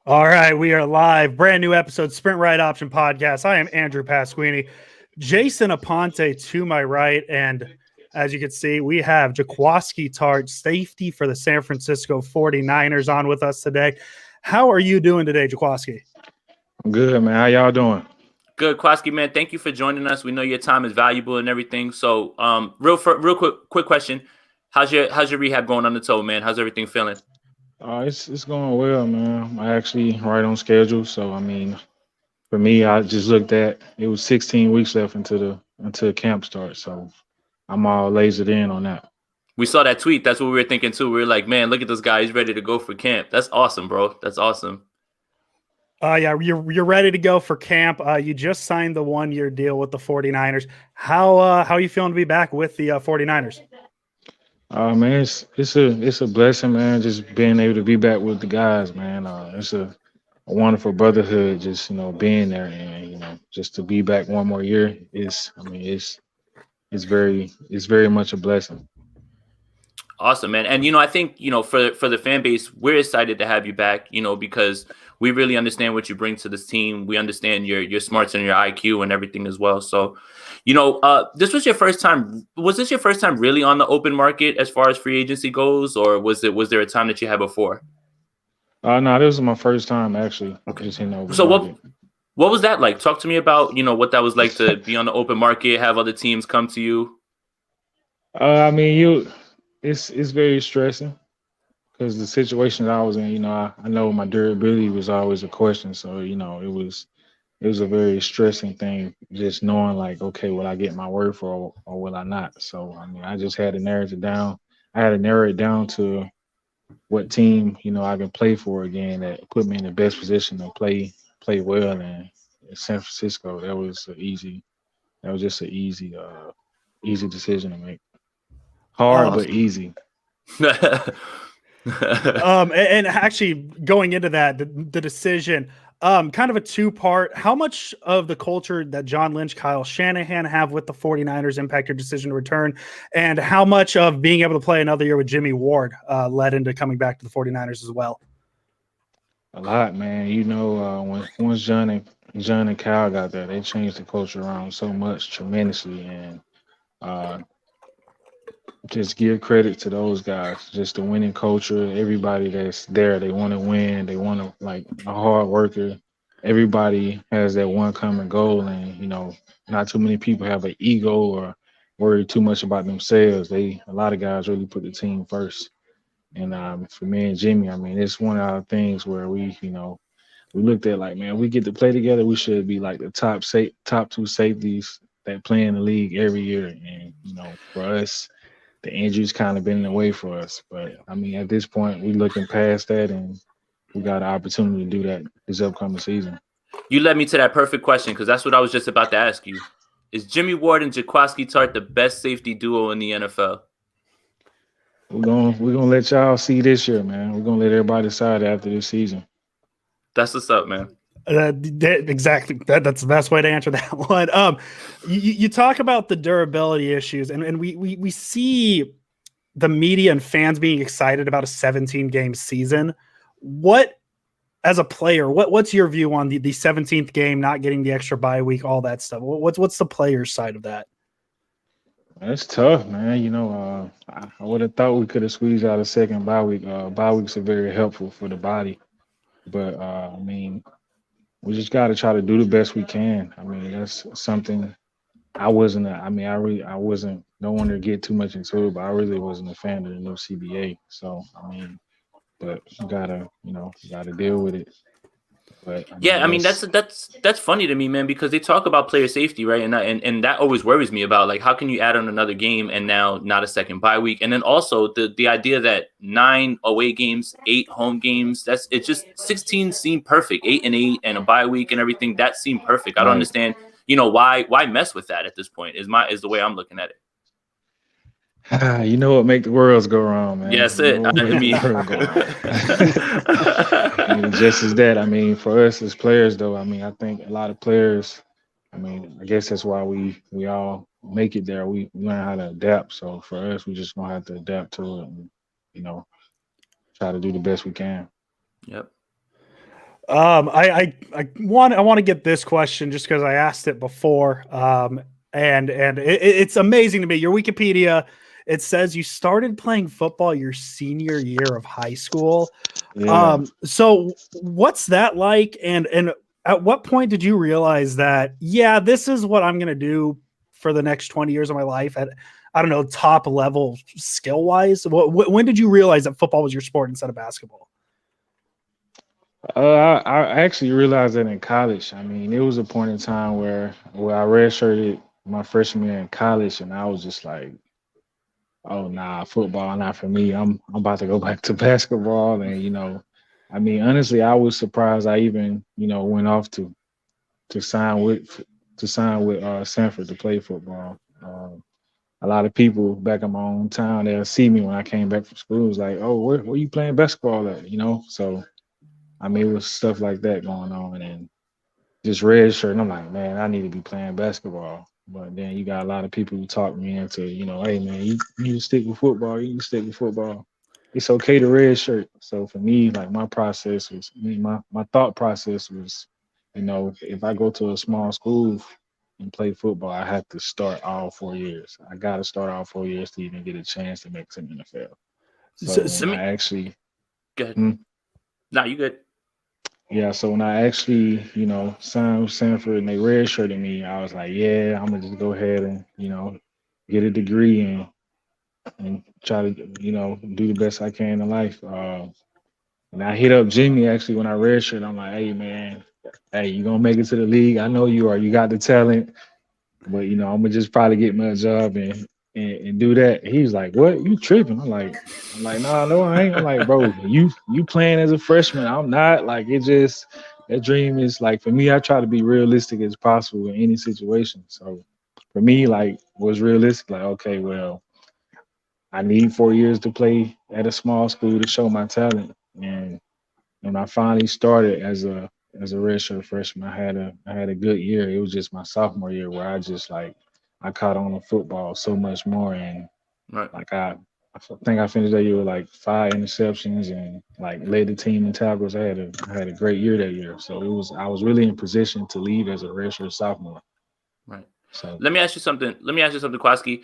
All right, we are live. Brand new episode, Sprint Right Option Podcast. I am Andrew Pasquini. Jason Aponte to my right. And as you can see, we have Jaquiski Tartt, safety for the San Francisco 49ers, on with us today. How are you doing today, Jaquiski? Good, man. How y'all doing? Good, Kwaski, man. Thank you for joining us. We know your time is valuable and everything. So, real quick question: how's your rehab going on the toe, man? How's everything feeling? It's going well, man. I actually right on schedule. So for me, I just looked at it was 16 weeks left until camp starts. So I'm all lasered in on that. We saw that tweet. That's what we were thinking too. We were like, man, look at this guy. He's ready to go for camp. That's awesome, bro. That's awesome. Yeah, you're ready to go for camp. You just signed the 1-year deal with the 49ers. How are you feeling to be back with the 49ers? Man, it's a blessing, man. Just being able to be back with the guys, man. It's a wonderful brotherhood. Just being there, and just to be back one more year it's very much a blessing. Awesome, man. And I think for the fan base, we're excited to have you back. Because we really understand what you bring to this team. We understand your smarts and your IQ and everything as well. So, this was your first time. Was this your first time really on the open market as far as free agency goes, or was there a time that you had before? No, this was my first time actually. Okay. Just open So market. what was that like? Talk to me about what that was like to be on the open market, have other teams come to you. I mean, it's very stressing because the situation that I was in, I know my durability was always a question. So, it was a very stressing thing just knowing like, okay, will I get my word for or will I not? So, I mean, I just had to narrow it down. I had to narrow it down to what team, I can play for again that put me in the best position to play well. And in San Francisco, that was just an easy decision to make. Hard but Awesome. easy. And actually going into that, the decision, kind of a two-part. How much of the culture that John Lynch, Kyle Shanahan have with the 49ers impact your decision to return? And how much of being able to play another year with Jimmy Ward led into coming back to the 49ers as well? A lot, man. When once John and Kyle got there, they changed the culture around so much tremendously, and uh, just give credit to those guys. Just the winning culture. Everybody that's there, they want to win. They want to like a hard worker. Everybody has that one common goal, and not too many people have an ego or worry too much about themselves. A lot of guys really put the team first. And for me and Jimmy, I mean, it's one of our things where we looked at like, man, we get to play together. We should be like the top two safeties that play in the league every year. And for us, the injuries kind of been in the way for us. But I mean, at this point, we looking past that, and we got an opportunity to do that this upcoming season. You led me to that perfect question because that's what I was just about to ask you. Is Jimmy Ward and Jaquiski Tartt the best safety duo in the NFL? We're gonna let y'all see this year, man. We're gonna let everybody decide after this season. That's what's up, man. Exactly. That's the best way to answer that one. You talk about the durability issues, and we see the media and fans being excited about a 17-game season. What, as a player, what's your view on the 17th game, not getting the extra bye week, all that stuff? What's the player's side of that? That's tough, man. I would have thought we could have squeezed out a second bye week. Bye weeks are very helpful for the body, but I mean, we just got to try to do the best we can. I mean, that's something I wasn't. I wasn't. Don't want to get too much into it, but I really wasn't a fan of the new CBA. So I mean, but you gotta deal with it. But I Yeah, mean, I mean that's that's funny to me, man, because they talk about player safety, right? And that always worries me about like how can you add on another game and now not a second bye week, and then also the idea that 9 away games, 8 home games, that's it. Just 16 seemed perfect, 8 and 8, and a bye week and everything that seemed perfect. I don't right. understand, why mess with that at this point? Is the way I'm looking at it. You know what make the worlds go wrong, man. Yes, You know it. what I make the mean, world go wrong. I mean, just as that. I mean, for us as players, though, I mean, I think a lot of players. I mean, I guess that's why we all make it there. We learn how to adapt. So for us, we just gonna have to adapt to it and you know try to do the best we can. yep. I want to get this question just because I asked it before. And it's amazing to me. Your Wikipedia, it says you started playing football your senior year of high school. Yeah. So what's that like? And at what point did you realize that, yeah, this is what I'm gonna do for the next 20 years of my life at, I don't know, top level skill wise? When did you realize that football was your sport instead of basketball? I actually realized that in college. I mean, it was a point in time where I redshirted my freshman year in college, and I was just like, "Oh, nah, football not for me. I'm about to go back to basketball." And I mean, honestly, I was surprised I even went off to sign with Sanford to play football. A lot of people back in my own town, they'll see me when I came back from school. It was like, "Oh, where you playing basketball at?" So. I mean, it was stuff like that going on, and just red shirt. And I'm like, man, I need to be playing basketball. But then you got a lot of people who talk me into, hey man, you need to stick with football. You need to stick with football. It's okay to red shirt. So for me, like my process was, my thought process was, if I go to a small school and play football, I have to start all 4 years. I got to start all 4 years to even get a chance to make some NFL. So So, when I actually, Go ahead. hmm? No, you good. Yeah, so when I actually, signed with Sanford and they redshirted me, I was like, yeah, I'm gonna just go ahead and, get a degree and try to, do the best I can in life. And I hit up Jimmy actually when I redshirted. I'm like, hey man, hey, you gonna make it to the league? I know you are. You got the talent. But I'm gonna just probably get me a job and do that. He was like, "What? You tripping?" I'm like, "Nah, no, I ain't." I'm like, "Bro, you playing as a freshman? I'm not. Like, it just that dream is like for me. I try to be realistic as possible in any situation. So for me, like, was realistic. Like, okay, well, I need 4 years to play at a small school to show my talent. And when I finally started as a redshirt freshman, I had a good year. It was just my sophomore year where I just like I caught on to football so much more, and Right. like I think I finished that year with like 5 interceptions and like led the team in tackles. I had a great year that year, so I was really in position to leave as a redshirt sophomore. Right. So Let me ask you something. Kwaski.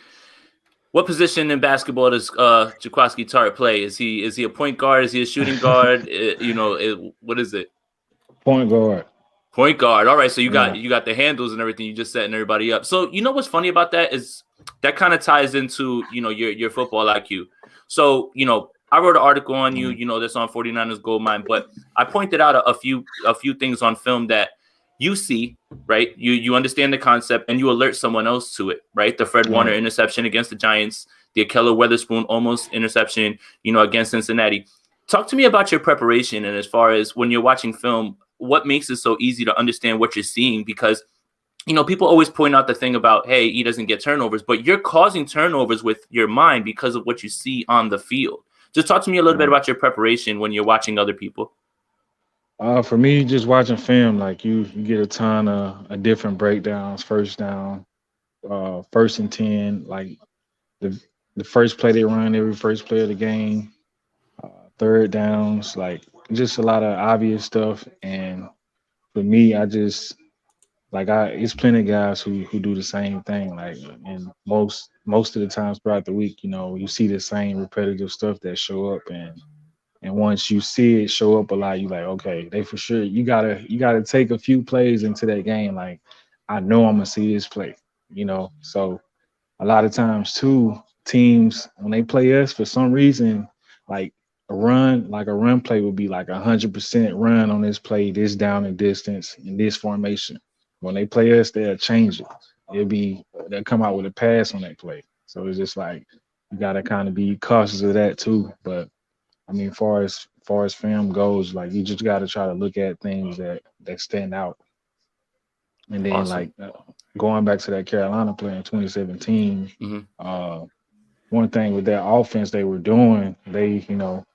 What position in basketball does Jaquiski Tartt play? Is he a point guard? Is he a shooting guard? What is it? point guard, Point guard. All right. So you got yeah, you got the handles and everything. You just setting everybody up. So you know what's funny about that is that kind of ties into your football IQ. So I wrote an article on you. mhm, That's on 49ers Gold Mine, but I pointed out a few things on film that you see, right? You understand the concept and you alert someone else to it, right? The Fred Warner right. interception against the Giants, the Akello Weatherspoon almost interception, against Cincinnati. Talk to me about your preparation and as far as when you're watching film, what makes it so easy to understand what you're seeing? Because people always point out the thing about, hey, he doesn't get turnovers, but you're causing turnovers with your mind because of what you see on the field. Just talk to me a little bit Right. about your preparation when you're watching other people. For me, just watching film, like you get a ton of different breakdowns, first down, 1st and 10, like the the first play they run every first play of the game, third downs, like just a lot of obvious stuff. And for me, I just like it's plenty of guys who do the same thing. Like and most of the times throughout the week, you see the same repetitive stuff that show up and once you see it show up a lot, you like, okay, they for sure you gotta take a few plays into that game. Like, I know I'm gonna see this play, So a lot of times too, teams when they play us for some reason, like a run play would be like 100% run on this play, this down and distance, in this formation. When they play us, they'll change it. They'll come out with a pass on that play. So it's just like you gotta kind of be cautious of that too. But I mean, far as film goes, like you just got to try to look at things that stand out. And then Awesome. like going back to that Carolina play in 2017, Hmm. uh, one thing with that offense they were doing, they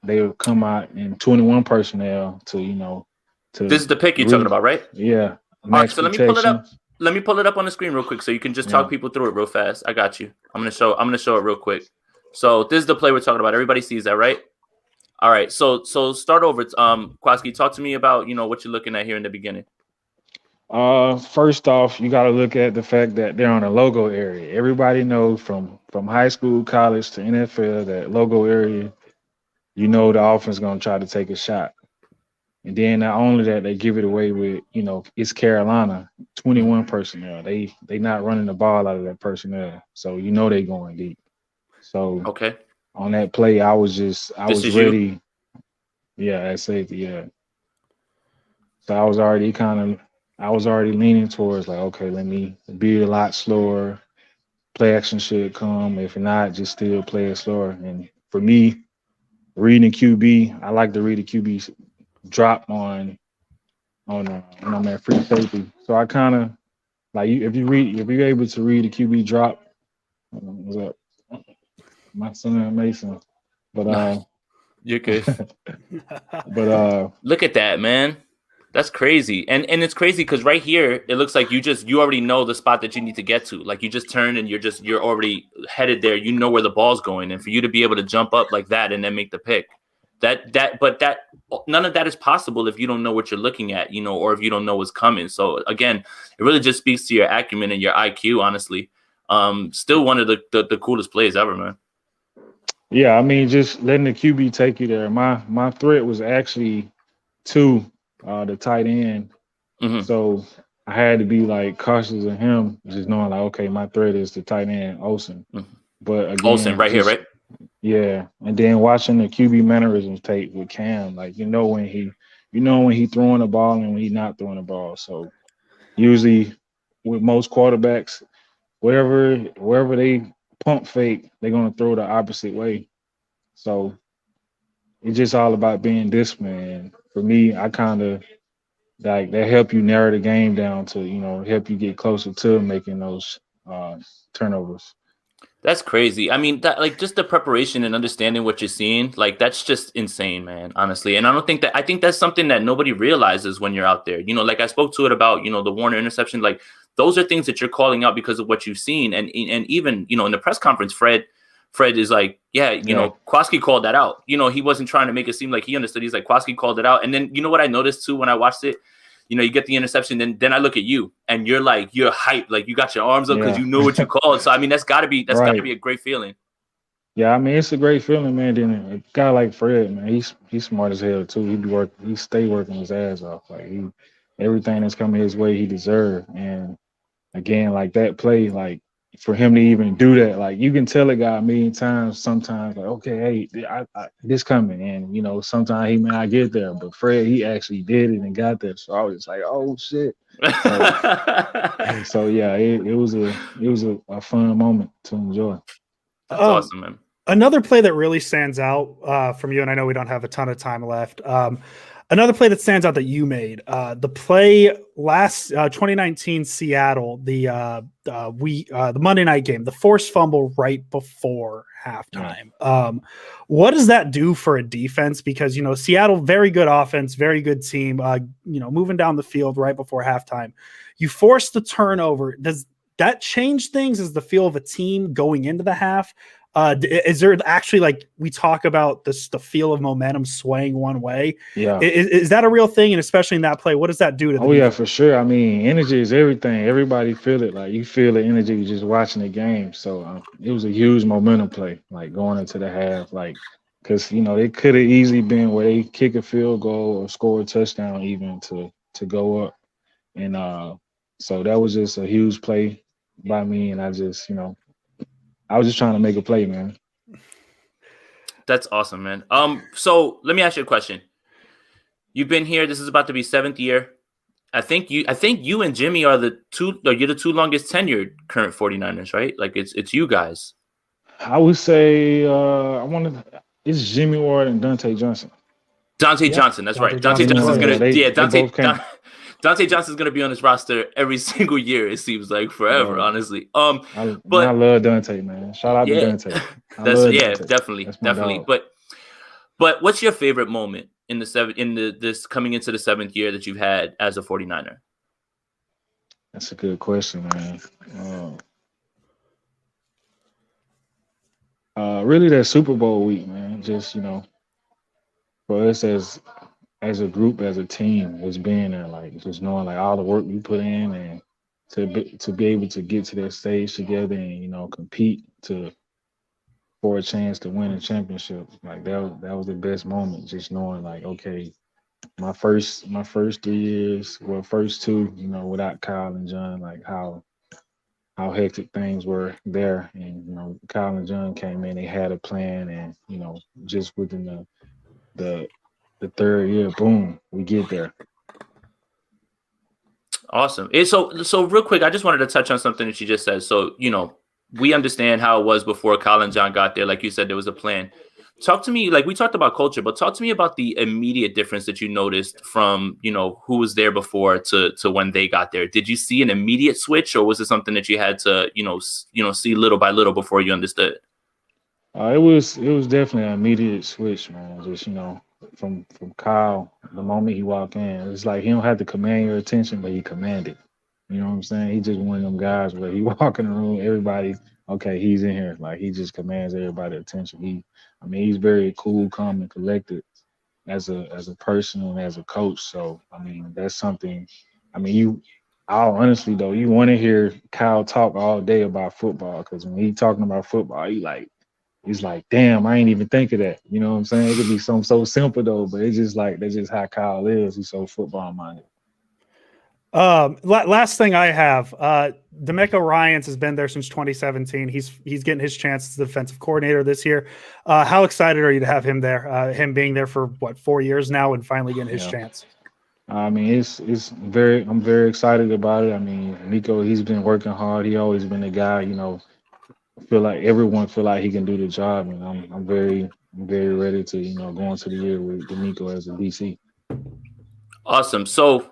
would come out in 21 personnel to This to is the pick you're talking really about, right? yeah All right, max so let me pull it protection. up. Let me pull it up on the screen real quick so you can just Yeah, talk people through it real fast. I got you. I'm gonna show it real quick. So this is the play we're talking about. Everybody sees that, right? All right, so start over. Kwaski, talk to me about what you're looking at here in the beginning. First off, you got to look at the fact that they're on a logo area. Everybody knows from high school, college to NFL that logo area. You know the offense gonna try to take a shot, and then not only that, they give it away with it's Carolina, 21 personnel. They not running the ball out of that personnel, so they going deep. So Okay, on that play, I was ready. You? Yeah, at safety. Yeah. So I was already leaning towards like, okay, let me be a lot slower. Play action should come. If not, just still play it slower. And for me, reading QB, I like to read the QB drop on when I'm at free safety. So I kind of like if you're able to read the QB drop. What's up, my son Mason? But You're good. but Look at that, man. That's crazy. And it's crazy because right here, it looks like you already know the spot that you need to get to. Like you just turn and you're already headed there. You know where the ball's going. And for you to be able to jump up like that and then make the pick, but none of that is possible if you don't know what you're looking at, or if you don't know what's coming. So again, it really just speaks to your acumen and your IQ, honestly. Still one of the coolest plays ever, man. yeah, I mean, just letting the QB take you there. My threat was actually to the tight end. Mm-hmm. So I had to be like cautious of him, just knowing like, okay, my threat is the tight end Olsen. Mm-hmm. But again, Olsen right here, right? Yeah, and then watching the QB mannerisms tape with Cam, like when he throwing the ball and when he not throwing the ball. So usually with most quarterbacks, wherever they pump fake, they're gonna throw the opposite way. So it's just all about being disciplined. And for me, I kind of like that help you narrow the game down to help you get closer to making those turnovers. That's crazy. I mean, that like just the preparation and understanding what you're seeing, like that's just insane, man, honestly. And I think that's something that nobody realizes when you're out there. Like I spoke to it about, the Warner interception, like those are things that you're calling out because of what you've seen. And even, in the press conference, Fred is like, yeah, Kwaski called that out. He wasn't trying to make it seem like he understood. He's like, Kwaski called it out. And then, what I noticed too when I watched it, you get the interception, then I look at you and you're hyped, like you got your arms up because you know what you called. So I mean, that's gotta be a great feeling. Yeah, I mean it's a great feeling, man. Then a guy like Fred, man, he's smart as hell too. He stay working his ass off. Like everything that's coming his way, he deserved. And again, like that play, like for him to even do that, like you can tell a guy a million times. Sometimes, like, okay, hey, this coming, and sometimes he may not get there, but Fred, he actually did it and got there. So I was just like, oh shit. So yeah, it was a fun moment to enjoy. That's awesome, man. Another play that really stands out from you, and I know we don't have a ton of time left. Another play that stands out that you made, the play last 2019 Seattle, the Monday night game, the forced fumble right before halftime. What does that do for a defense? Because Seattle, very good offense, very good team. Moving down the field right before halftime, you force the turnover. Does that change things? Is the feel of a team going into the half? Is there actually, like we talk about this, the feel of momentum swaying one way? Yeah. Is that a real thing? And especially in that play, what does that do to the defense? Yeah, for sure. I mean, energy is everything. Everybody feel it. Like you feel the energy just watching the game. So it was a huge momentum play, like going into the half, like because it could have easily been where they kick a field goal or score a touchdown even to go up. And so that was just a huge play by me. And I just, I was just trying to make a play, man. That's awesome, man. So let me ask you a question. You've been here. This is about to be 7th year. I think you and Jimmy are you're the two longest tenured current 49ers, right? Like it's you guys. I would say it's Jimmy Ward and Dante Johnson. Johnson, that's right. Dante Johnson's gonna Dante Johnson's gonna be on this roster every single year. It seems like forever, honestly. I love Dante, man. Shout out to Dante. Definitely. But what's your favorite moment in this coming into the 7th year that you've had as a 49er? That's a good question, man. Really that Super Bowl week, man. Just for us as a group, as a team, was being there, like just knowing like all the work we put in, and to be able to get to that stage together and compete for a chance to win a championship. Like that was the best moment. Just knowing like, okay, my first 3 years, well, first two, without Kyle and John, like how hectic things were there. And Kyle and John came in, they had a plan, and just within the third year, boom, we get there. Awesome. So real quick, I just wanted to touch on something that you just said. So, we understand how it was before Kyle and John got there. Like you said, there was a plan. Talk to me, like we talked about culture, but talk to me about the immediate difference that you noticed from, who was there before to when they got there. Did you see an immediate switch, or was it something that you had to, see little by little before you understood? It was definitely an immediate switch, man. Just from Kyle, the moment he walked in, it's like he don't have to command your attention, but he commanded. You know what I'm saying? He just one of them guys where he walk in the room, everybody, okay, he's in here. Like he just commands everybody's attention. He's very cool, calm, and collected as a person and as a coach. So that's something. All honestly though, you want to hear Kyle talk all day about football, because when he talking about football, he's like, damn, I ain't even think of that. You know what I'm saying? It could be something so simple though, but it's just like that's just how Kyle is. He's so football minded. Last thing I have, D'Amico Ryans has been there since 2017. He's getting his chance as the defensive coordinator this year. How excited are you to have him there? Him being there for 4 years now and finally getting his chance. I'm very excited about it. Nico, he's been working hard. He always been a guy, feel like everyone feel like he can do the job, and I'm very ready to go into the year with Nico as a DC. Awesome. So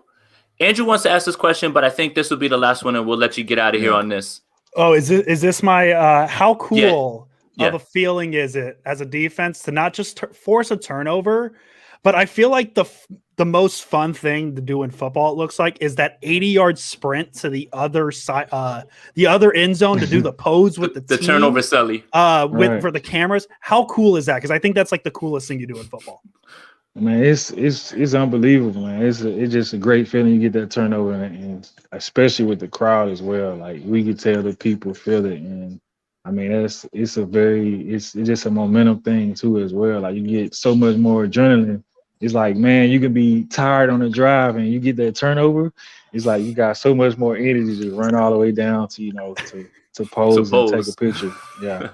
Andrew wants to ask this question, but I think this will be the last one, and we'll let you get out of here on this. Oh, is this my how cool of a feeling is it as a defense to not just force a turnover, but I feel like the most fun thing to do in football, it looks like, is that 80-yard sprint to the other side, the other end zone to do the pose with the team, turnover celly for the cameras. How cool is that? Because I think that's like the coolest thing you do in football. Man, it's unbelievable, man. It's just a great feeling. You get that turnover, and especially with the crowd as well. Like we could tell the people feel it, and it's just a momentum thing too as well. Like you get so much more adrenaline. It's like, man, you can be tired on the drive, and you get that turnover. It's like you got so much more energy to run all the way down to to pose and take a picture. Yeah.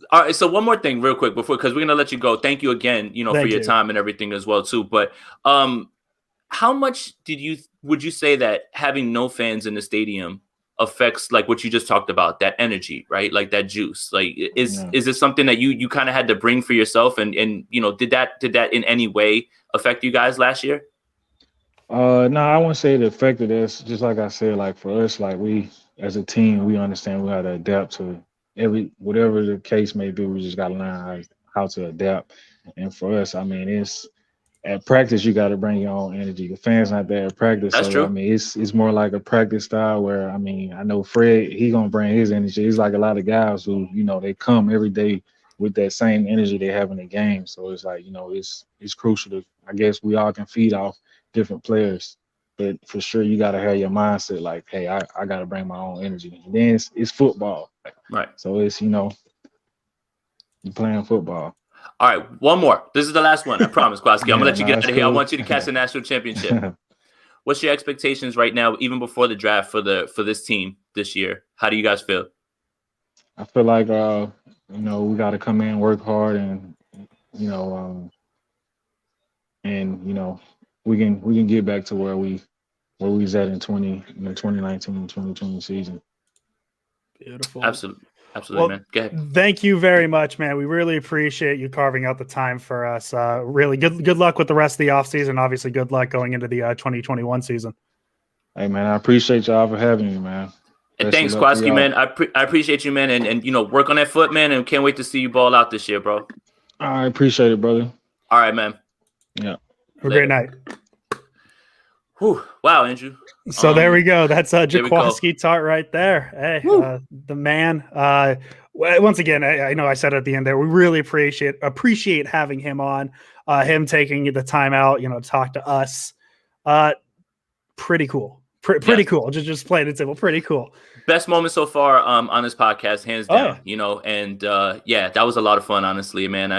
All right. So one more thing real quick because we're going to let you go. Thank you again, for your time and everything as well too. But how much would you say that having no fans in the stadium affects like what you just talked about, that energy, right? Like that juice, like is it something that you kind of had to bring for yourself? And did that in any way affect you guys last year? No, I wouldn't say it affected us. Just like I said, like for us, like we as a team, we understand we have to adapt to whatever the case may be. We just got to learn how to adapt. And for us, it's at practice, you got to bring your own energy. The fans not there at practice. That's true. It's more like a practice style where, I know Fred, he going to bring his energy. He's like a lot of guys who, they come every day with that same energy they have in the game. So it's like, it's crucial to, I guess we all can feed off different players, but for sure you got to have your mindset like, hey, I got to bring my own energy. And then it's football. Right. So it's, you're playing football. All right, one more. This is the last one. I promise, Jaquiski. I'm gonna let you get out of here. I want you to catch the national championship. What's your expectations right now, even before the draft for this team this year? How do you guys feel? I feel like we got to come in, work hard, and we can get back to where we was at in 2019 and 2020 season. Beautiful. Absolutely, man. Go ahead. Thank you very much, man. We really appreciate you carving out the time for us. Really good luck with the rest of the offseason. Obviously, good luck going into the 2021 season. Hey, man, I appreciate y'all for having me, man. And thanks, Jaquiski, man. I appreciate you, man. And work on that foot, man. And can't wait to see you ball out this year, bro. I appreciate it, brother. All right, man. Yeah. Have a great night. Whew. Wow, Andrew. So there we go. That's Jaquiski Tartt right there. Hey, the man. Well, once again, I know I said at the end there, we really appreciate having him on, him taking the time out, to talk to us. Pretty cool. Pretty cool. Just plain and simple. Pretty cool. Best moment so far on this podcast, hands down. And that was a lot of fun, honestly, man.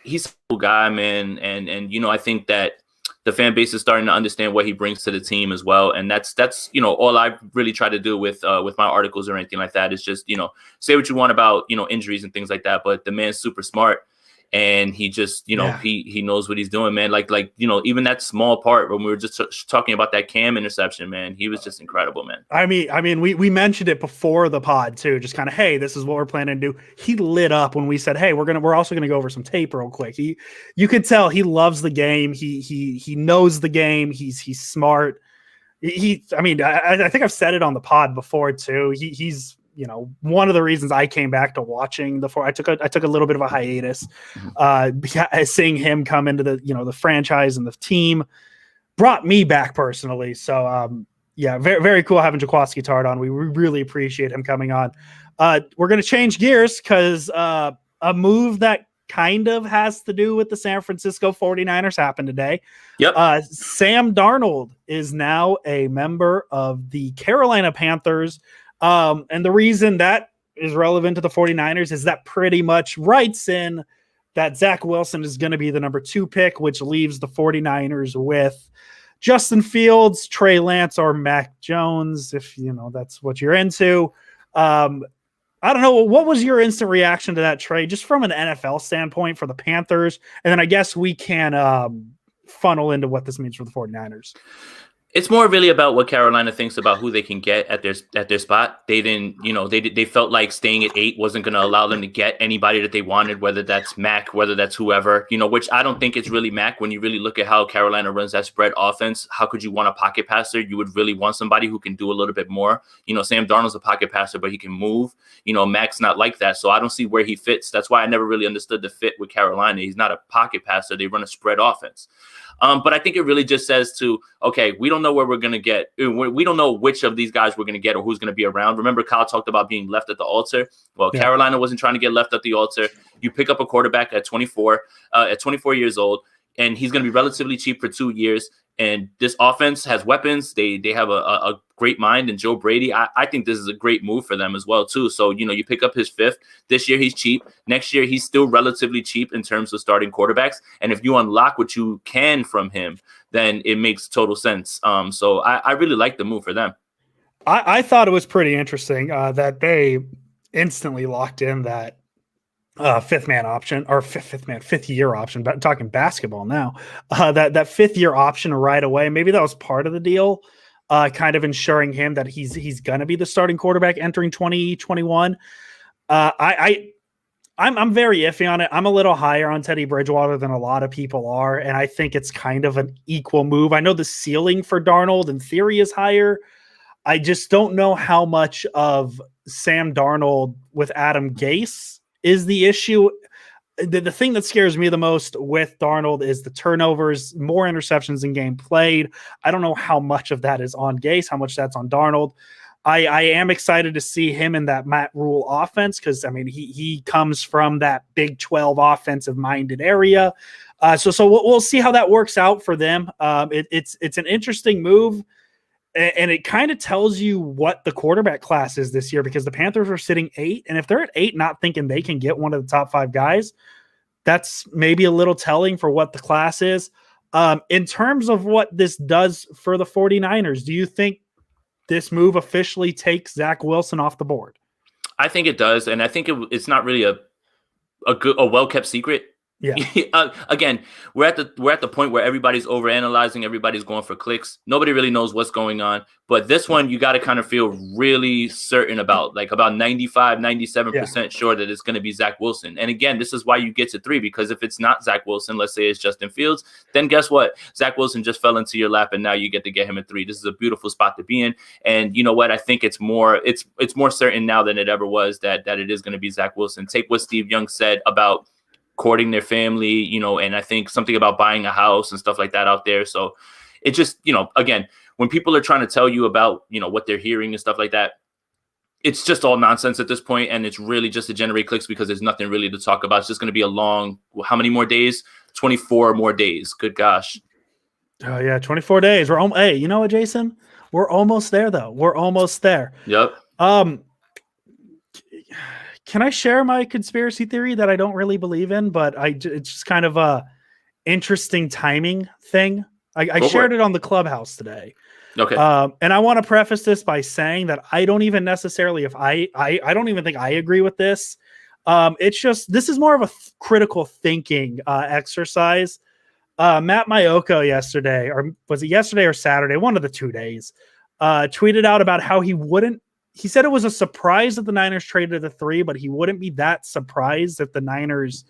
He's a cool guy, man, and I think that the fan base is starting to understand what he brings to the team as well, and that's all I really try to do with my articles or anything like that is just say what you want about injuries and things like that, but the man's super smart. And he just, he knows what he's doing, man. Like, even that small part when we were just talking about that Cam interception, man, he was just incredible, man. I mean, we mentioned it before the pod too, just kind of, hey, this is what we're planning to do. He lit up when we said, hey, we're also gonna go over some tape real quick. You could tell he loves the game. He knows the game. He's smart. I think I've said it on the pod before too. He's one of the reasons I came back to watching I took a little bit of a hiatus, seeing him come into the franchise and the team brought me back personally. So, very, very cool having Jaquiski Tartt on. We really appreciate him coming on. We're going to change gears because a move that kind of has to do with the San Francisco 49ers happened today. Yep. Sam Darnold is now a member of the Carolina Panthers. And the reason that is relevant to the 49ers is that pretty much writes in that Zach Wilson is going to be the number 2 pick, which leaves the 49ers with Justin Fields, Trey Lance, or Mac Jones, if that's what you're into. I don't know. What was your instant reaction to that trade, just from an NFL standpoint for the Panthers? And then I guess we can funnel into what this means for the 49ers. It's more really about what Carolina thinks about who they can get at their spot. They didn't, they felt like staying at 8 wasn't going to allow them to get anybody that they wanted, whether that's Mac, whether that's whoever, which I don't think it's really Mac. When you really look at how Carolina runs that spread offense, how could you want a pocket passer? You would really want somebody who can do a little bit more. Sam Darnold's a pocket passer, but he can move. Mac's not like that. So I don't see where he fits. That's why I never really understood the fit with Carolina. He's not a pocket passer. They run a spread offense. But I think it really just says okay, we don't know where we're going to get. We don't know which of these guys we're going to get or who's going to be around. Remember, Kyle talked about being left at the altar. Well, yeah. Carolina wasn't trying to get left at the altar. You pick up a quarterback at 24 years old, and he's going to be relatively cheap for 2 years. And this offense has weapons. They have a great mind. And Joe Brady, I think this is a great move for them as well, too. So, you pick up his 5th. This year, he's cheap. Next year, he's still relatively cheap in terms of starting quarterbacks. And if you unlock what you can from him, then it makes total sense. So I really like the move for them. I thought it was pretty interesting that they instantly locked in that fifth year option, but talking basketball now, that 5th year option right away. Maybe that was part of the deal, kind of ensuring him that he's going to be the starting quarterback entering 2021. I'm very iffy on it. I'm a little higher on Teddy Bridgewater than a lot of people are, and I think it's kind of an equal move. I know the ceiling for Darnold in theory is higher. I just don't know how much of Sam Darnold with Adam Gase is the issue. The thing that scares me the most with Darnold is the turnovers, more interceptions in game played. I don't know how much of that is on Gase, how much that's on Darnold. I am excited to see him in that Matt Rule offense because, he comes from that Big 12 offensive-minded area. So we'll see how that works out for them. It's an interesting move, and it kind of tells you what the quarterback class is this year because the Panthers are sitting 8, and if they're at 8 not thinking they can get one of the top 5 guys, that's maybe a little telling for what the class is. In terms of what this does for the 49ers, do you think this move officially takes Zach Wilson off the board? I think it does, and I think it's not really a well-kept secret. Yeah. Again, we're at the point where everybody's overanalyzing, everybody's going for clicks. Nobody really knows what's going on. But this one, you got to kind of feel really certain about, like about 95, 97% sure that it's going to be Zach Wilson. And again, this is why you get to 3, because if it's not Zach Wilson, let's say it's Justin Fields, then guess what? Zach Wilson just fell into your lap, and now you get to get him at 3. This is a beautiful spot to be in. And you know what? I think it's more certain now than it ever was that it is going to be Zach Wilson. Take what Steve Young said about courting their family, and I think something about buying a house and stuff like that out there. So it just, again, when people are trying to tell you about, what they're hearing and stuff like that, it's just all nonsense at this point, and it's really just to generate clicks because there's nothing really to talk about. It's just going to be a long, how many more days? 24 more days. Good gosh. Oh yeah, 24 days. Hey, you know what, Jason? We're almost there though. We're almost there. Yep. Can I share my conspiracy theory that I don't really believe in, but it's just kind of a interesting timing thing. I shared it on the Clubhouse today. Okay. And I want to preface this by saying that I don't even necessarily, I don't even think I agree with this. It's just, this is more of a critical thinking exercise. Matt Maiocco yesterday, or was it yesterday or Saturday? One of the 2 days, tweeted out about how he said it was a surprise that the Niners traded to 3, but he wouldn't be that surprised if the Niners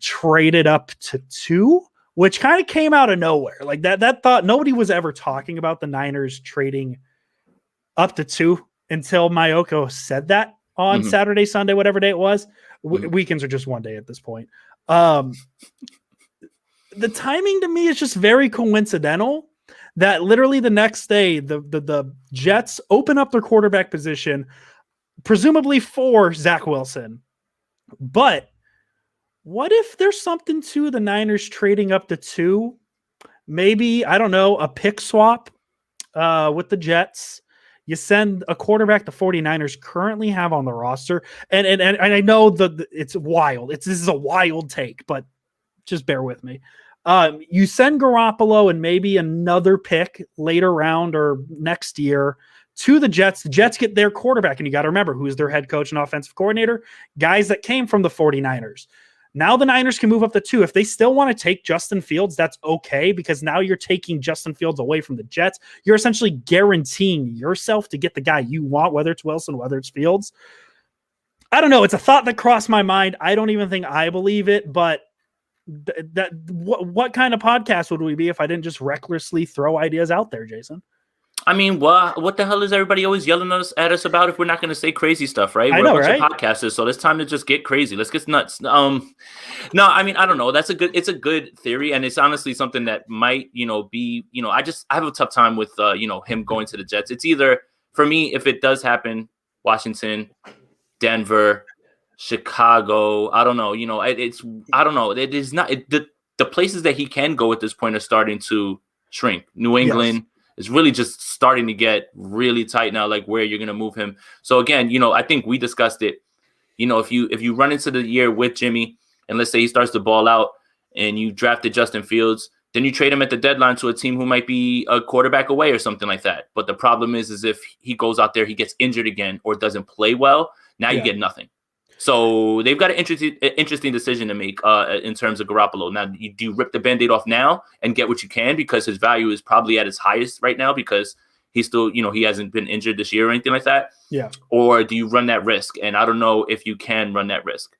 traded up to 2, which kind of came out of nowhere. Like that thought, nobody was ever talking about the Niners trading up to 2 until Maiocco said that on Saturday, Sunday, whatever day it was. Weekends are just one day at this point. The timing to me is just very coincidental that literally the next day, the Jets open up their quarterback position, presumably for Zach Wilson. But what if there's something to the Niners trading up to 2? Maybe, I don't know, a pick swap with the Jets. You send a quarterback the 49ers currently have on the roster. And I know it's wild. This is a wild take, but just bear with me. You send Garoppolo and maybe another pick later round or next year to the Jets. The Jets get their quarterback, and you got to remember who's their head coach and offensive coordinator, guys that came from the 49ers. Now the Niners can move up to 2. If they still want to take Justin Fields, that's okay, because now you're taking Justin Fields away from the Jets. You're essentially guaranteeing yourself to get the guy you want, whether it's Wilson, whether it's Fields. I don't know. It's a thought that crossed my mind. I don't even think I believe it, but what kind of podcast would we be if I didn't just recklessly throw ideas out there, Jason? I mean, what the hell is everybody always yelling at us about if we're not going to say crazy stuff, right? We're a bunch of podcasters, so it's time to just get crazy. Let's get nuts. No, I mean, I don't know. It's a good theory, and it's honestly something that might, be, I have a tough time with, him going to the Jets. It's either, for me, if it does happen, Washington, Denver, Chicago, I don't know. I don't know. It is not the places that he can go at this point are starting to shrink. New England is really just starting to get really tight now, like where you're going to move him. So again, I think we discussed it. If you run into the year with Jimmy, and let's say he starts to ball out, and you drafted Justin Fields, then you trade him at the deadline to a team who might be a quarterback away or something like that. But the problem is if he goes out there, he gets injured again or doesn't play well, now you get nothing. So they've got an interesting decision to make in terms of Garoppolo. Now, do you rip the Band-Aid off now and get what you can because his value is probably at its highest right now because he's still, he hasn't been injured this year or anything like that? Yeah. Or do you run that risk? And I don't know if you can run that risk.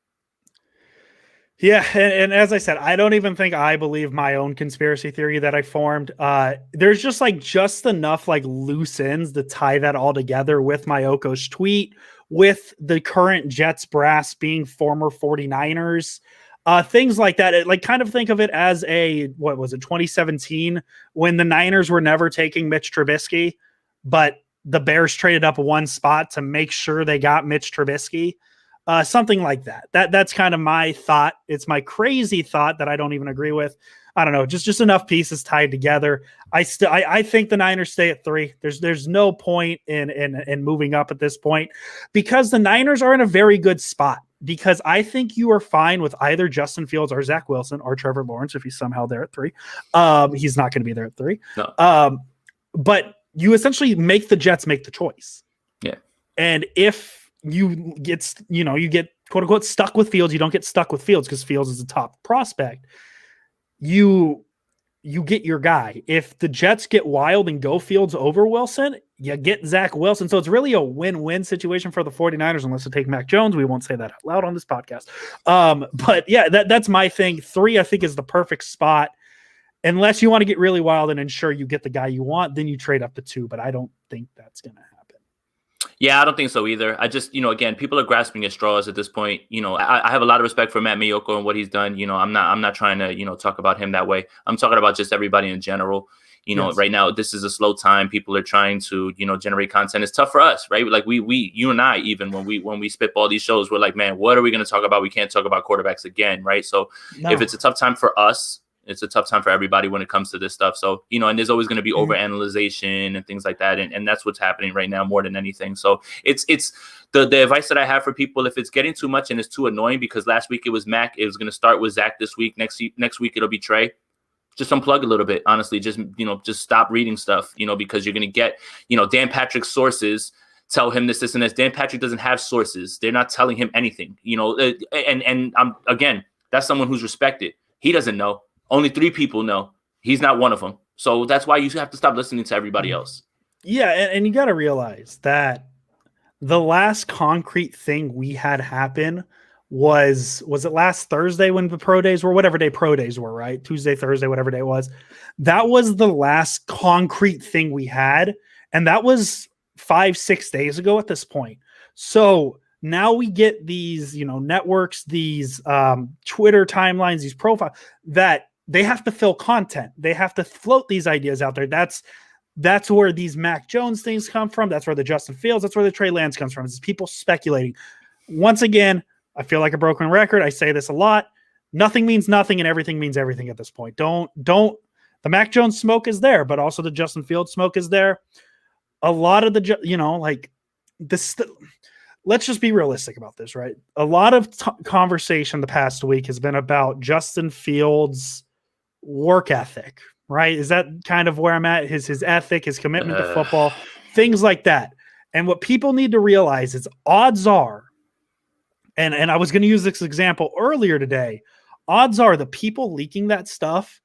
Yeah, and as I said, I don't even think I believe my own conspiracy theory that I formed. There's just enough loose ends to tie that all together with Maiocco's tweet, with the current Jets brass being former 49ers, things like that. Kind of think of it as 2017 when the Niners were never taking Mitch Trubisky, but the Bears traded up one spot to make sure they got Mitch Trubisky. Something like that. That's kind of my thought. It's my crazy thought that I don't even agree with. I don't know, just enough pieces tied together. I think the Niners stay at 3. There's no point in moving up at this point because the Niners are in a very good spot. Because I think you are fine with either Justin Fields or Zach Wilson or Trevor Lawrence if he's somehow there at 3. He's not going to be there at 3. No. But you essentially make the Jets make the choice. Yeah. And if you get quote unquote stuck with Fields, you don't get stuck with Fields because Fields is a top prospect. You get your guy. If the Jets get wild and go Fields over Wilson, you get Zach Wilson. So it's really a win-win situation for the 49ers, unless they take Mac Jones. We won't say that out loud on this podcast. But yeah, that's my thing. 3, I think, is the perfect spot. Unless you want to get really wild and ensure you get the guy you want, then you trade up to 2. But I don't think that's going to happen. Yeah, I don't think so either. I just, again, people are grasping at straws at this point. I have a lot of respect for Matt Maiocco and what he's done. I'm not trying to, talk about him that way. I'm talking about just everybody in general. You know, Yes. right now, this is a slow time. People are trying to, you know, generate content. It's tough for us, right? Like you and I, even when we spitball these shows, we're like, man, what are we going to talk about? We can't talk about quarterbacks again, right? So if it's a tough time for us, it's a tough time for everybody when it comes to this stuff. So, you know, and there's always going to be overanalyzation and things like that. And that's what's happening right now more than anything. So it's the advice that I have for people, if it's getting too much and it's too annoying, because last week it was Mac, it was going to start with Zach this week. Next week it'll be Trey. Just unplug a little bit, honestly. Just, you know, just stop reading stuff, you know, because you're going to get, you know, Dan Patrick's sources tell him this, and this. Dan Patrick doesn't have sources. They're not telling him anything, you know, and again, that's someone who's respected. He doesn't know. Only 3 people know. He's not one of them. So that's why you have to stop listening to everybody else. Yeah, and you got to realize that the last concrete thing we had happen was it last Thursday when the pro days were, whatever day pro days were, right? Tuesday, Thursday, whatever day it was. That was the last concrete thing we had. And that was 5-6 days ago at this point. So now we get these, you know, networks, these Twitter timelines, these profiles that they have to fill content. They have to float these ideas out there. That's where these Mac Jones things come from. That's where the Justin Fields, that's where the Trey Lance comes from. It's people speculating. Once again, I feel like a broken record. I say this a lot. Nothing means nothing and everything means everything at this point. Don't the Mac Jones smoke is there, but also the Justin Fields smoke is there. A lot of the, you know, like this, let's just be realistic about this, right? A lot of conversation the past week has been about Justin Fields' work ethic, right? Is that kind of where I'm at? His ethic, his commitment to football, things like that. And what people need to realize is odds are, and I was going to use this example earlier today, odds are the people leaking that stuff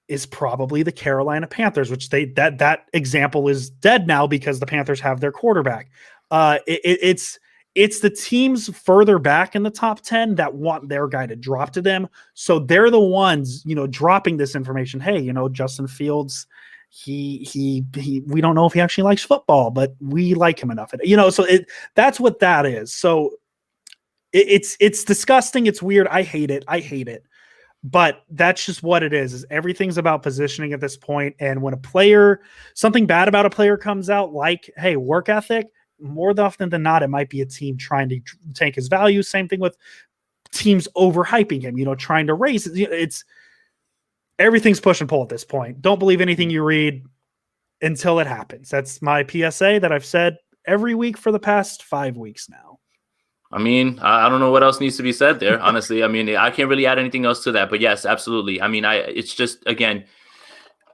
is probably the Carolina Panthers, which that example is dead now because the Panthers have their quarterback. It's the teams further back in the top 10 that want their guy to drop to them. So they're the ones, you know, dropping this information. Hey, you know, Justin Fields, he we don't know if he actually likes football, but we like him enough. You know, so that's what that is. So it's disgusting. It's weird. I hate it. But that's just what it is everything's about positioning at this point. And when something bad about a player comes out, like, hey, work ethic, more often than not, it might be a team trying to tank his value. Same thing with teams overhyping him, you know, trying to raise it. It's everything's push and pull at this point. Don't believe anything you read until it happens. That's my PSA that I've said every week for the past 5 weeks now. I mean, I don't know what else needs to be said there, honestly. I mean, I can't really add anything else to that, but yes, absolutely. I mean, it's just, again,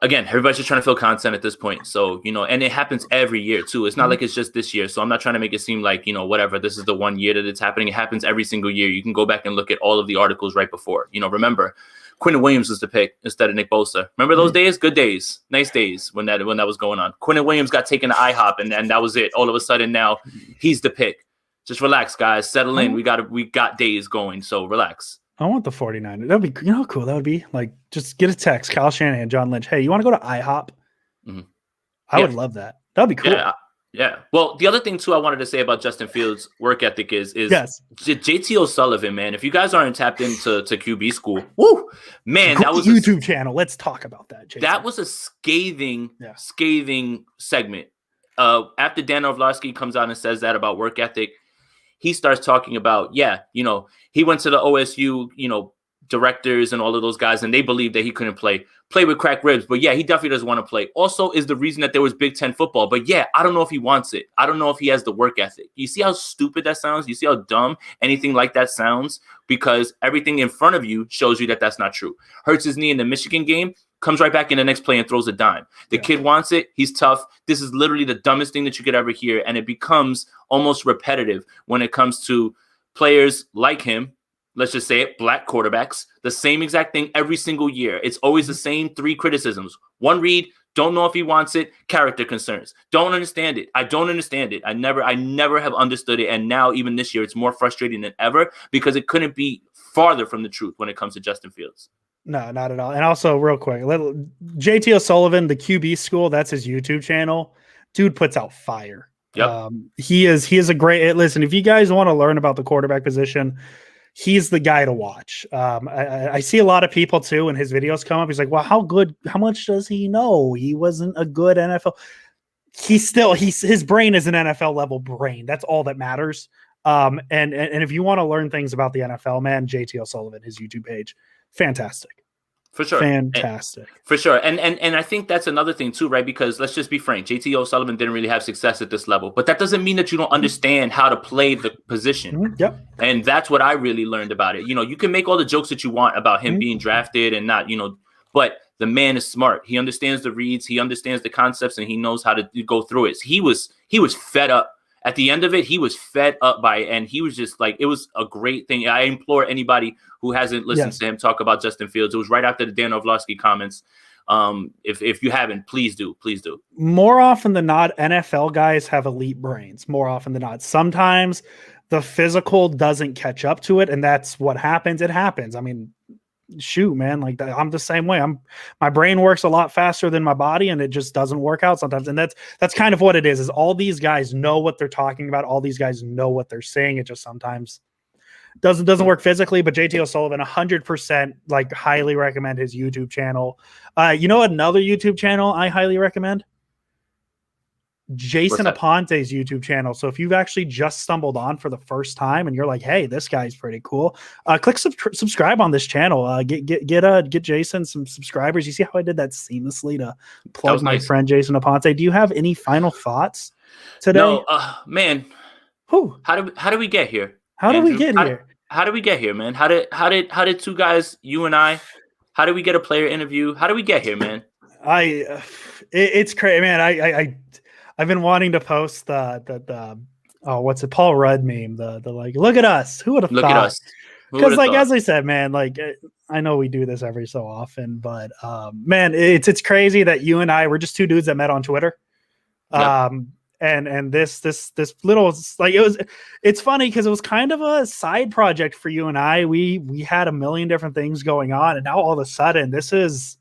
everybody's just trying to fill content at this point. So, you know, and it happens every year too. It's not like it's just this year. So I'm not trying to make it seem like, you know, whatever, this is the one year that it's happening. It happens every single year. You can go back and look at all of the articles right before. You know, remember, Quinton Williams was the pick instead of Nick Bosa. Remember those days? Good days, nice days when that was going on. Quinton Williams got taken to IHOP and that was it. All of a sudden now he's the pick. Just relax, guys. Settle in. We got days going, so relax. I want the 49ers. That'd be, you know how cool that would be? Like, just get a text, Kyle Shanahan, John Lynch. Hey, you want to go to IHOP? Mm-hmm. I would love that. That'd be cool. Yeah. Well, the other thing too I wanted to say about Justin Fields' work ethic is yes. JT O'Sullivan, man. If you guys aren't tapped into QB school, woo, man, that was YouTube channel. Let's talk about that. JT. That was a scathing segment. After Dan Orlovsky comes out and says that about work ethic, he starts talking about, you know, he went to the OSU, you know, directors and all of those guys, and they believed that he couldn't play with cracked ribs. But yeah, he definitely doesn't want to play. Also is the reason that there was Big Ten football. But yeah, I don't know if he wants it. I don't know if he has the work ethic. You see how stupid that sounds? You see how dumb anything like that sounds? Because everything in front of you shows you that that's not true. Hurts his knee in the Michigan game, comes right back in the next play and throws a dime. The kid wants it. He's tough. This is literally the dumbest thing that you could ever hear. And it becomes almost repetitive when it comes to players like him. Let's just say it, black quarterbacks, the same exact thing every single year. It's always the same 3 criticisms. One read, don't know if he wants it, character concerns. Don't understand it. I don't understand it. I never have understood it. And now even this year, it's more frustrating than ever because it couldn't be farther from the truth when it comes to Justin Fields. No, not at all. And also, real quick, JT O'Sullivan, the QB school, that's his YouTube channel. Dude puts out fire. Yep. He is a great. Listen, if you guys want to learn about the quarterback position, he's the guy to watch. I see a lot of people too when his videos come up. He's like, well, how much does he know? He wasn't a good NFL. His brain is an NFL level brain. That's all that matters. And if you want to learn things about the NFL, man, JT O'Sullivan, his YouTube page, fantastic. For sure. Fantastic. For sure. And I think that's another thing too, right? Because let's just be frank, JT O'Sullivan didn't really have success at this level, but that doesn't mean that you don't understand how to play the position. Mm-hmm. Yep. And that's what I really learned about it. You can make all the jokes that you want about him being drafted and not, but the man is smart. He understands the reads, he understands the concepts, and he knows how to go through it. He was fed up. At the end of it, he was fed up by it, and he was just like, it was a great thing. I implore anybody who hasn't listened to him talk about Justin Fields. It was right after the Dan Orlovsky comments. If you haven't, please do. More often than not, NFL guys have elite brains. More often than not. Sometimes the physical doesn't catch up to it, and that's what happens. It happens. I mean, shoot, man, like I'm the same way. My brain works a lot faster than my body, and it just doesn't work out sometimes. And that's kind of what it is all these guys know what they're talking about. All these guys know what they're saying. It just sometimes doesn't work physically. But JT O'Sullivan, 100%, like, highly recommend his YouTube channel. Another YouTube channel I highly recommend? Jason Aponte's YouTube channel. So if you've actually just stumbled on for the first time and you're like, hey, this guy's pretty cool, click subscribe on this channel. Get Jason some subscribers. You see how I did that seamlessly to plug my friend Jason Aponte? Do you have any final thoughts today? No, man. Whew. How do we get here? How did we get here? How did we get here, man? How did two guys, you and I, how did we get a player interview? How did we get here, man? It's crazy, man. I've been wanting to post the what's it, Paul Rudd meme, the like, look at us, who would have thought? Look at us. Because like, as I said, man, like, I know we do this every so often, but man, it's crazy that you and I were just two dudes that met on Twitter. Yep. And this little, like, it's funny because it was kind of a side project for you and I. We had a million different things going on, and now all of a sudden this is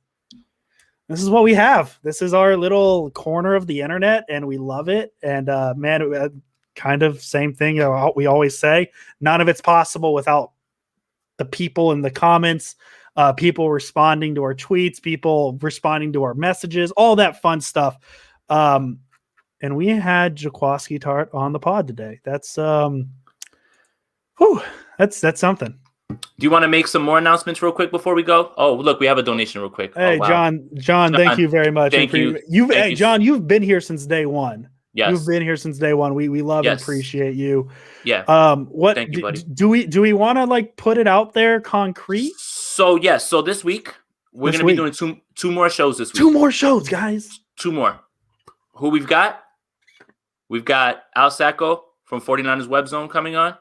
what we have. This is our little corner of the internet, and we love it. And man, kind of same thing we always say, none of it's possible without the people in the comments, people responding to our tweets, people responding to our messages, all that fun stuff. And we had Jaquiski Tartt on the pod today. That's something. Do you want to make some more announcements real quick before we go? Oh, look, we have a donation real quick. Hey, wow. John, thank you very much. Thank you. John, you've been here since day one. Yes. You've been here since day one. We love and appreciate you. Yeah. Thank you, buddy. Do we want to, like, put it out there concrete? So yes. So this week we're going to be doing two more shows this week. 2 more shows, guys. 2 more. Who we've got? We've got Al Sacco from 49ers Web Zone coming on,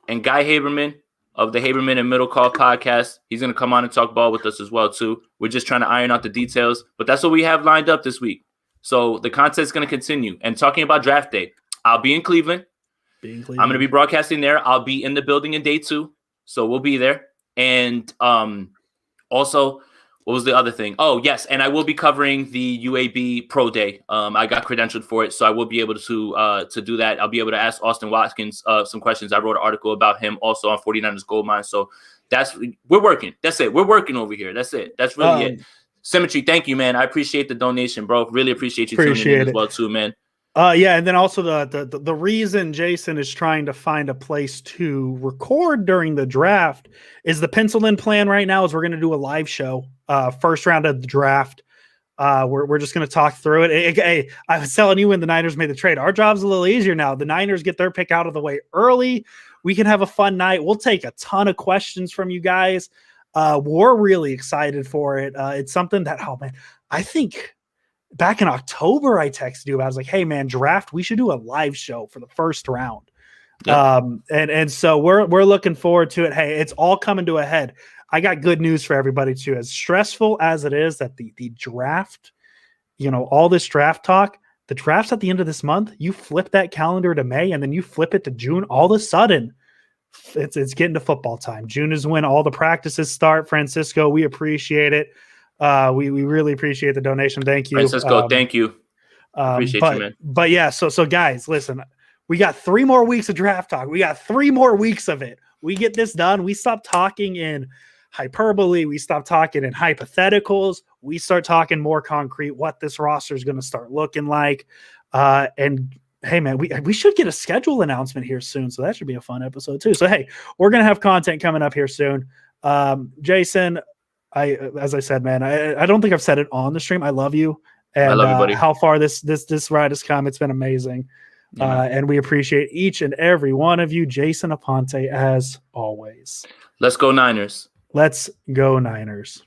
and Guy Haberman of the Haberman and Middle Call podcast. He's going to come on and talk ball with us as well, too. We're just trying to iron out the details, but that's what we have lined up this week. So the content's going to continue. And talking about draft day, I'll be in Cleveland. I'm going to be broadcasting there. I'll be in the building in day 2, so we'll be there. And also, what was the other thing? Oh, yes, and I will be covering the UAB Pro Day. I got credentialed for it, so I will be able to do that. I'll be able to ask Austin Watkins some questions. I wrote an article about him also on 49ers Gold Mine. So we're working. That's it. We're working over here. That's it. That's really it. Symmetry, thank you, man. I appreciate the donation, bro. Really appreciate you tuning in as well, too, man. Yeah, and then also the reason Jason is trying to find a place to record during the draft is the pencil-in plan right now is we're going to do a live show, first round of the draft. We're just going to talk through it. Hey, I was telling you when the Niners made the trade, our job's a little easier now. The Niners get their pick out of the way early. We can have a fun night. We'll take a ton of questions from you guys. We're really excited for it. It's something that, oh man, I think back in October, I texted you about. I was like, "Hey, man, draft. We should do a live show for the first round." Yep. And so we're looking forward to it. Hey, it's all coming to a head. I got good news for everybody too. As stressful as it is that the draft, all this draft talk, the draft's at the end of this month. You flip that calendar to May, and then you flip it to June. All of a sudden, it's getting to football time. June is when all the practices start. Francisco, we appreciate it. We really appreciate the donation. Thank you, Francisco. Thank you. Appreciate you, man. But yeah, so guys, listen, we got 3 more weeks of draft talk. We got 3 more weeks of it. we get this done. We stop talking in hyperbole. We stop talking in hypotheticals. We start talking more concrete what this roster is going to start looking like. And hey, man, we should get a schedule announcement here soon. So that should be a fun episode too. So, hey, we're going to have content coming up here soon. Jason, as I said, man, I don't think I've said it on the stream. I love you. And I love you, buddy. how far this ride has come. It's been amazing. And we appreciate each and every one of you. Jason Aponte, as always. Let's go Niners. Let's go Niners.